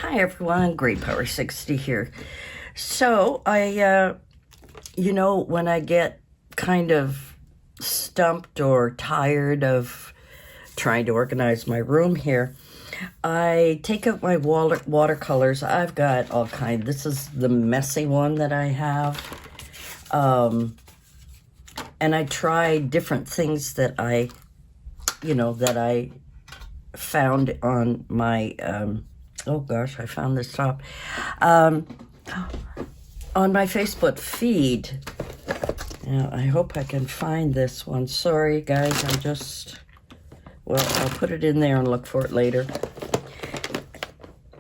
Hi everyone, Great Power 60 here. So when I get kind of stumped or tired of trying to organize my room here, I take out my watercolors. I've got all kinds. This is the messy one that I have. And I try different things that I found on my, oh gosh, I found this top. On my Facebook feed. Now, I hope I can find this one. Sorry, guys, I'll put it in there and look for it later.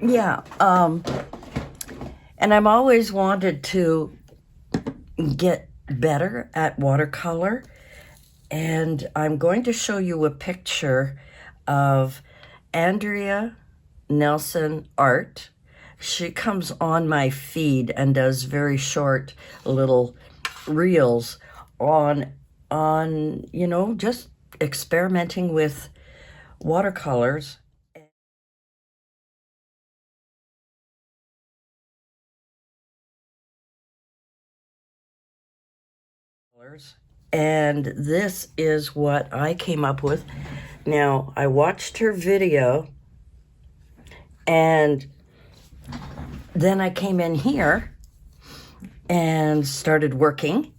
Yeah, and I'm always wanted to get better at watercolor, and I'm going to show you a picture of Andrea Nelson Art. She comes on my feed and does very short little reels on just experimenting with watercolors. And this is what I came up with. Now, I watched her video, and then I came in here and started working.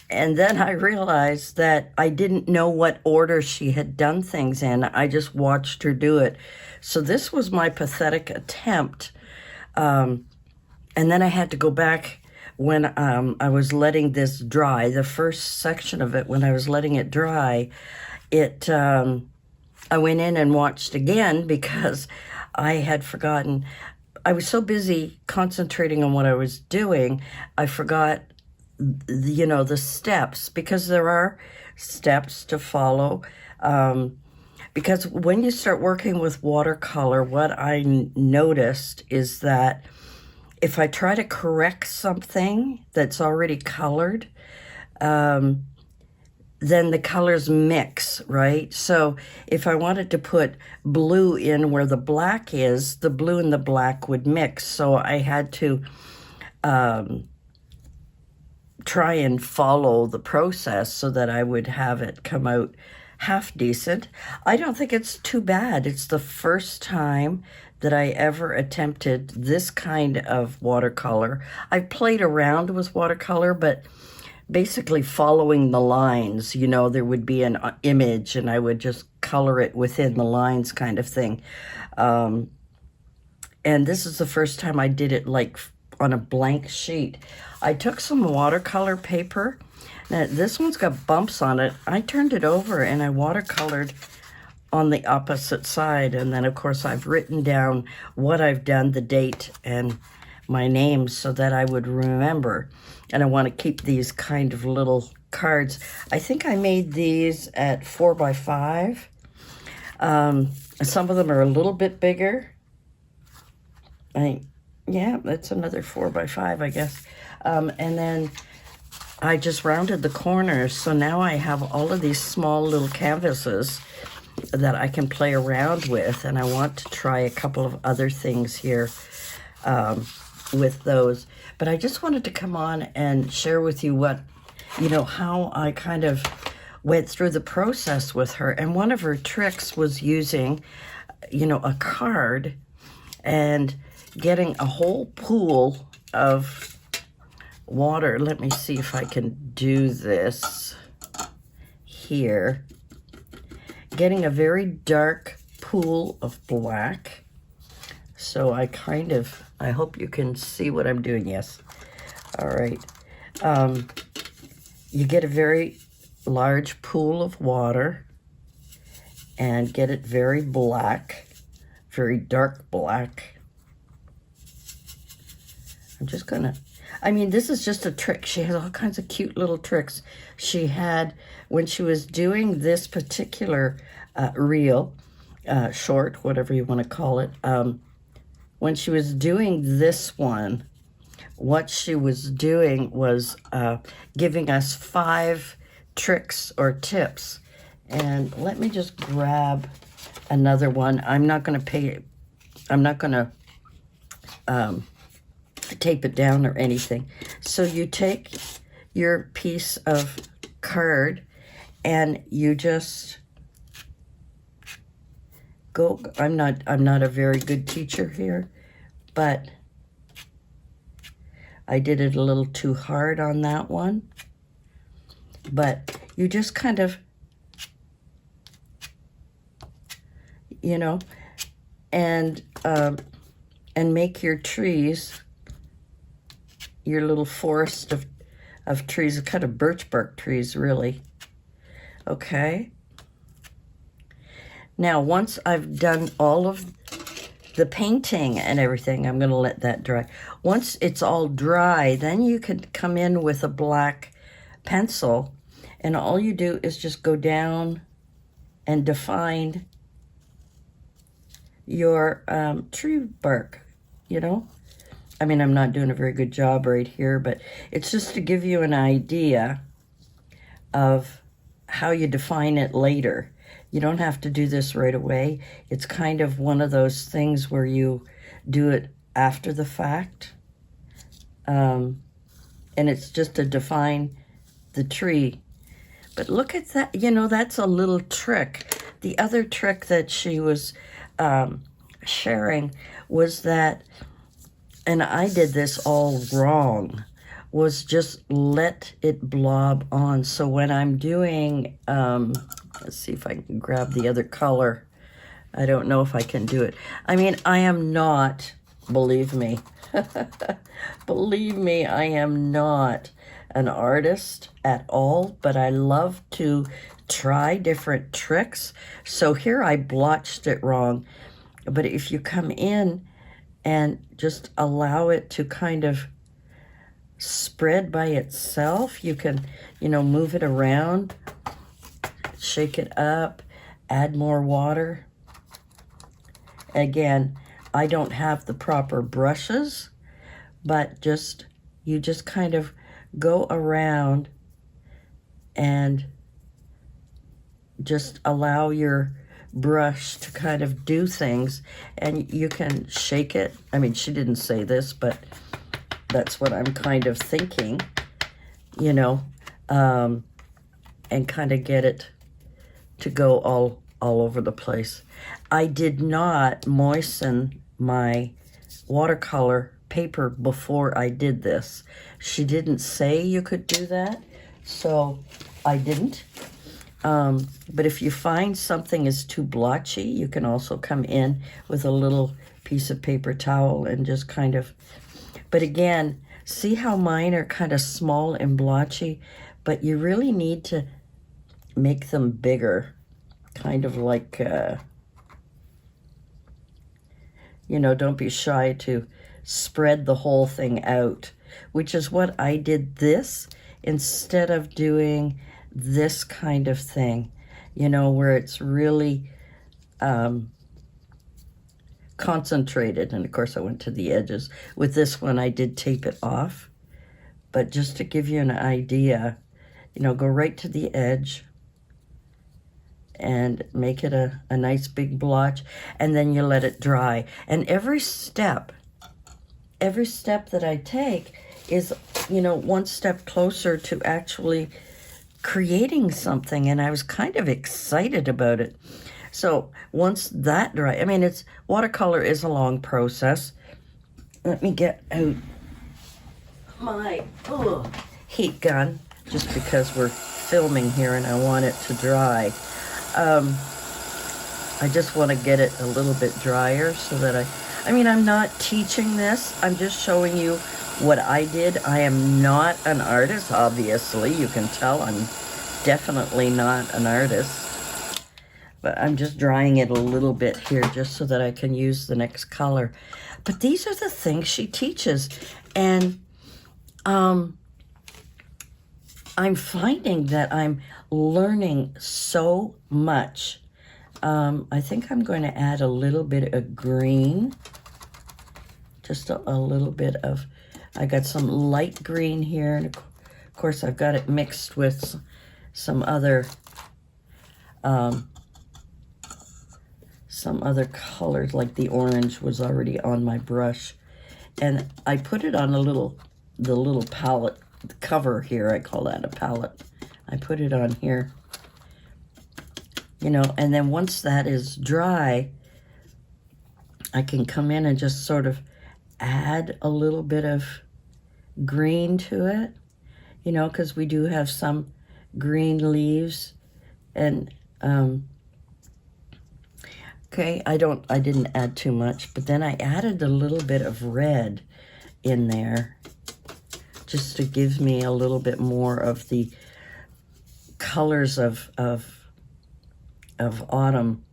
And then I realized that I didn't know what order she had done things in. I just watched her do it. So this was my pathetic attempt. And then I had to go back when I was letting this dry. The first section of it, when I was letting it dry, I went in and watched again because I had forgotten. I was so busy concentrating on what I was doing, I forgot, the steps, because there are steps to follow. Because when you start working with watercolor, what I noticed is that if I try to correct something that's already colored, then the colors mix, right? So if I wanted to put blue in where the black is, the blue and the black would mix. So I had to try and follow the process so that I would have it come out half decent. I don't think it's too bad. It's the first time that I ever attempted this kind of watercolor. I've played around with watercolor, but basically following the lines. There would be an image and I would just color it within the lines, kind of thing. And this is the first time I did it like on a blank sheet. I took some watercolor paper. Now, this one's got bumps on it. I turned it over and I watercolored on the opposite side. And then, of course, I've written down what I've done, the date, and my name so that I would remember. And I want to keep these kind of little cards. I think I made these at 4x5. Some of them are a little bit bigger. Yeah, that's another 4x5, I guess. And then I just rounded the corners. So now I have all of these small little canvases that I can play around with. And I want to try a couple of other things here with those. But I just wanted to come on and share with you how I kind of went through the process with her. And one of her tricks was using, a card and getting a whole pool of water. Let me see if I can do this here. Getting a very dark pool of black. So I hope you can see what I'm doing. Yes. All right. You get a very large pool of water and get it very black, very dark black. This is just a trick. She has all kinds of cute little tricks. She had, when she was doing this particular reel, short, whatever you want to call it, when she was doing this one, what she was doing was giving us 5 tricks or tips. And let me just grab another one. I'm not going to I'm not going to tape it down or anything. So you take your piece of card and you just go. I'm not a very good teacher here, but I did it a little too hard on that one. But you just kind of, you know, and make your trees, your little forest of trees, kind of birch bark trees, really. Okay. Now, once I've done all of the painting and everything, I'm going to let that dry. Once it's all dry, then you can come in with a black pencil, and all you do is just go down and define your tree bark, you know. I mean, I'm not doing a very good job right here, but it's just to give you an idea of how you define it later. You don't have to do this right away. It's kind of one of those things where you do it after the fact. And it's just to define the tree. But look at that, you know, that's a little trick. The other trick that she was sharing was that, and I did this all wrong, was just let it blob on. So when I'm doing, let's see if I can grab the other color. I don't know if I can do it. I mean, I am not, believe me, believe me, I am not an artist at all, but I love to try different tricks. So here I blotched it wrong. But if you come in and just allow it to kind of spread by itself, you can, you know, move it around, shake it up, add more water. Again, I don't have the proper brushes, but you just kind of go around and just allow your brush to kind of do things, and you can shake it. I mean, she didn't say this, but that's what I'm kind of thinking, you know, and kind of get it to go all over the place. I did not moisten my watercolor paper before I did this. She didn't say you could do that, so I didn't. But if you find something is too blotchy, you can also come in with a little piece of paper towel and just kind of, but again, see how mine are kind of small and blotchy, but you really need to make them bigger, kind of like, you know, don't be shy to spread the whole thing out, which is what I did this instead of doing this kind of thing, you know, where it's really concentrated. And of course I went to the edges. With this one I did tape it off, but just to give you an idea, you know, go right to the edge and make it a nice big blotch, and then you let it dry. And every step that I take is, you know, one step closer to actually creating something, and I was kind of excited about it. So once that dry, I mean, it's watercolor is a long process. Let me get out my heat gun, just because we're filming here and I want it to dry. I just want to get it a little bit drier so that I mean, I'm not teaching this. I'm just showing you what I did. I am not an artist, obviously. You can tell I'm definitely not an artist. But I'm just drying it a little bit here just so that I can use the next color. But these are the things she teaches. And I'm finding that I'm learning so much. I think I'm going to add a little bit of green. Just a little bit of, I got some light green here. And of course, I've got it mixed with some other some other colors, like the orange was already on my brush. And I put it on the little palette cover here. I call that a palette. I put it on here, you know, and then once that is dry, I can come in and just sort of add a little bit of green to it, you know, because we do have some green leaves. And okay, I didn't add too much, but then I added a little bit of red in there just to give me a little bit more of the colors of autumn,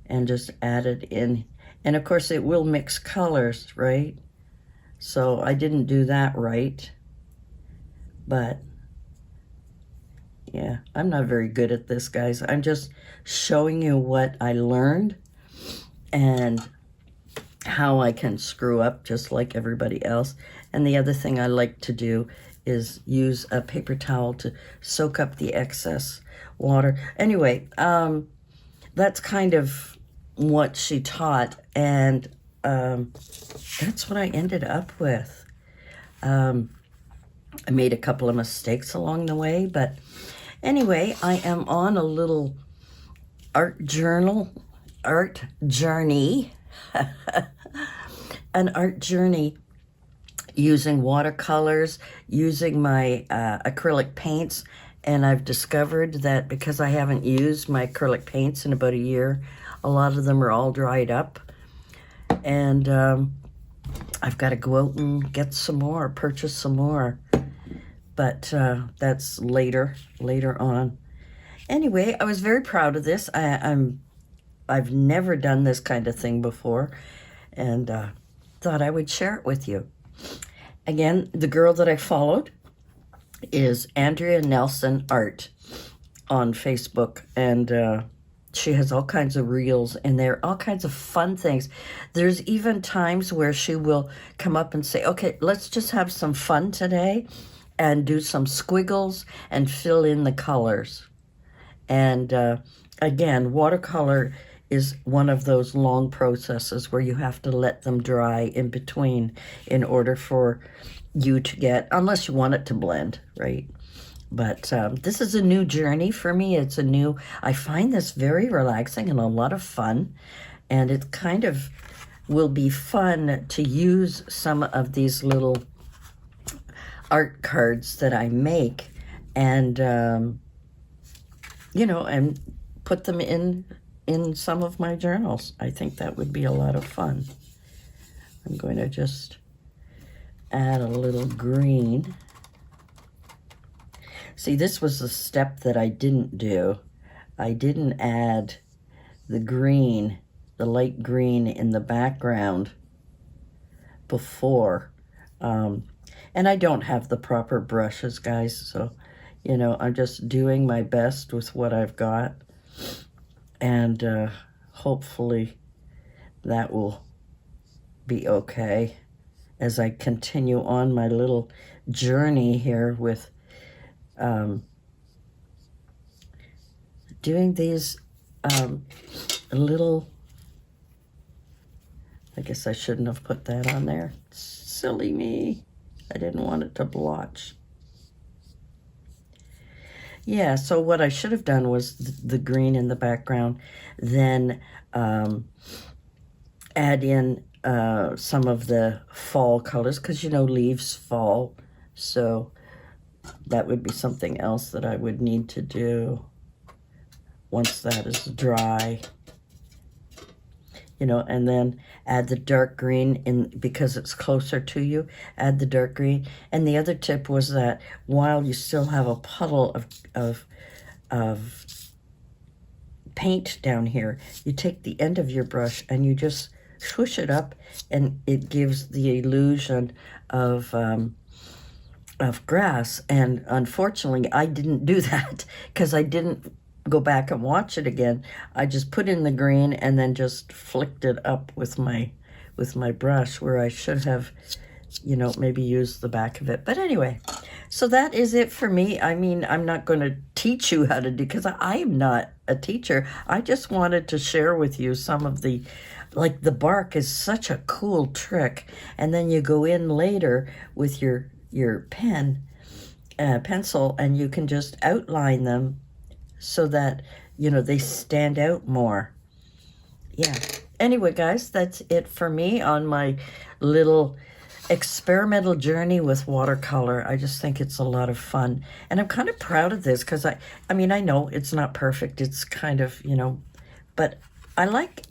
and just added in. And of course it will mix colors, right? So I didn't do that right, but yeah, I'm not very good at this, guys. I'm just showing you what I learned and how I can screw up just like everybody else. And the other thing I like to do is use a paper towel to soak up the excess water. Anyway, that's kind of what she taught, and that's what I ended up with. I made a couple of mistakes along the way, but anyway, I am on a little art journey, an art journey using watercolors, using my acrylic paints. And I've discovered that because I haven't used my acrylic paints in about a year, a lot of them are all dried up. And I've got to go out and get some more, purchase some more. But that's later on. Anyway, I was very proud of this. I've never done this kind of thing before, and thought I would share it with you. Again, the girl that I followed is Andrea Nelson Art on Facebook, and she has all kinds of reels, and there are all kinds of fun things. There's even times where she will come up and say, okay, let's just have some fun today and do some squiggles and fill in the colors. And again, watercolor is one of those long processes where you have to let them dry in between in order for you to get, unless you want it to blend, right? But this is a new journey for me. I find this very relaxing and a lot of fun. And it kind of will be fun to use some of these little art cards that I make and, you know, and put them in some of my journals. I think that would be a lot of fun. I'm going to just add a little green. See, this was the step that I didn't do. I didn't add the green, the light green in the background before. And I don't have the proper brushes, guys, so, you know, I'm just doing my best with what I've got. And hopefully that will be okay as I continue on my little journey here with doing these little, I guess I shouldn't have put that on there. Silly me. I didn't want it to blotch. Yeah, so what I should have done was the green in the background, then add in some of the fall colors, because, you know, leaves fall. So that would be something else that I would need to do once that is dry. You know, and then add the dark green in, because it's closer to you, add the dark green. And the other tip was that while you still have a puddle of paint down here, you take the end of your brush and you just swoosh it up, and it gives the illusion of grass. And unfortunately, I didn't do that because I didn't go back and watch it again. I just put in the green and then just flicked it up with my brush, where I should have, you know, maybe used the back of it. But anyway, so that is it for me. I mean, I'm not going to teach you how to do, because I am not a teacher. I just wanted to share with you some of the, like the bark is such a cool trick. And then you go in later with your pencil, and you can just outline them so that, they stand out more. Yeah. Anyway, guys, that's it for me on my little experimental journey with watercolor. I just think it's a lot of fun. And I'm kind of proud of this because I know it's not perfect. It's kind of, but I like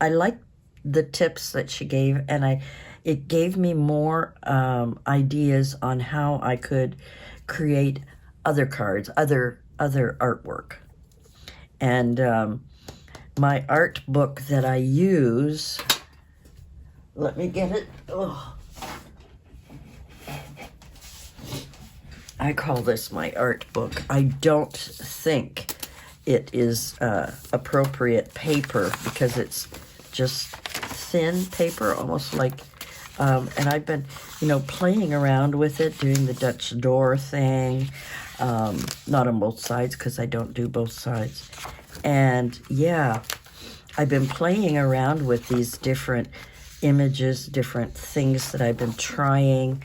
the tips that she gave, and it gave me more ideas on how I could create other cards, other artwork. And my art book that I use, let me get it. Oh. I call this my art book. I don't think it is appropriate paper because it's just thin paper, almost like, and I've been, playing around with it, doing the Dutch door thing, not on both sides because I don't do both sides. And yeah, I've been playing around with these different images, different things that I've been trying,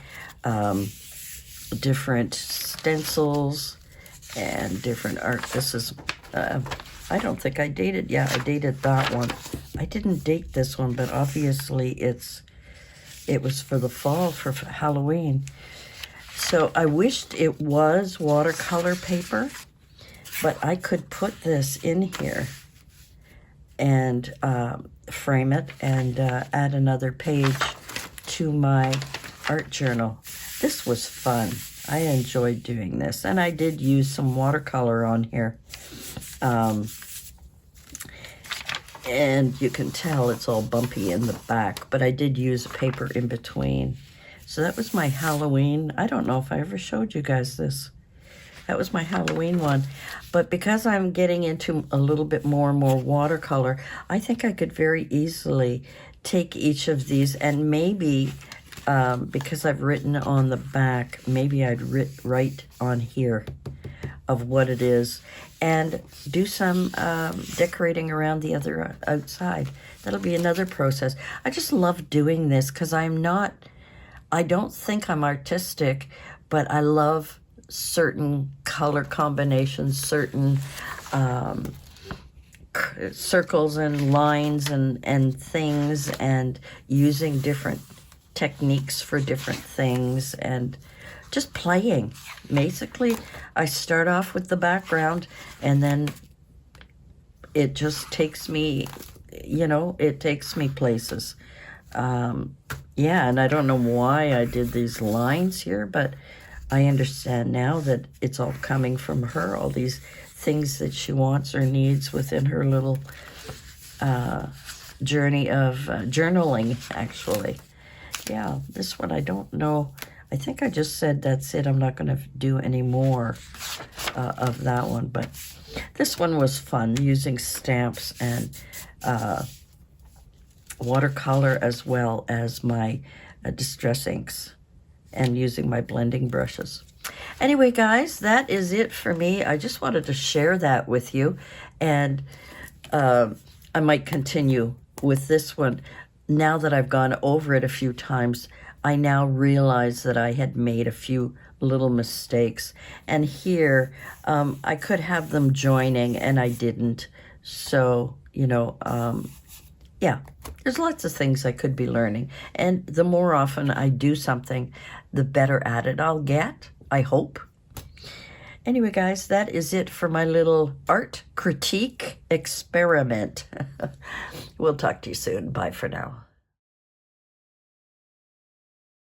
different stencils and different art. This is, I don't think I dated. Yeah, I dated that one. I didn't date this one, but obviously it was for the fall, for Halloween. So I wished it was watercolor paper, but I could put this in here and frame it and add another page to my art journal. This was fun. I enjoyed doing this, and I did use some watercolor on here. And you can tell it's all bumpy in the back, but I did use paper in between. So that was my Halloween. I don't know if I ever showed you guys this. That was my Halloween one. But because I'm getting into a little bit more and more watercolor, I think I could very easily take each of these and maybe, because I've written on the back, maybe I'd write on here of what it is and do some decorating around the other outside. That'll be another process. I just love doing this because I don't think I'm artistic, but I love certain color combinations, certain circles and lines and things, and using different techniques for different things, and just playing. Basically, I start off with the background, and then it just takes me, it takes me places. Yeah, and I don't know why I did these lines here, but I understand now that it's all coming from her, all these things that she wants or needs within her little journey of journaling, actually. Yeah, this one I don't know. I think I just said that's it. I'm not going to do any more of that one, but this one was fun, using stamps and watercolor as well as my distress inks, and using my blending brushes. Anyway, guys, that is it for me. I just wanted to share that with you, and I might continue with this one. Now that I've gone over it a few times, I now realize that I had made a few little mistakes, and here I could have them joining, and I didn't. So, yeah, there's lots of things I could be learning. And the more often I do something, the better at it I'll get, I hope. Anyway, guys, that is it for my little art critique experiment. We'll talk to you soon. Bye for now.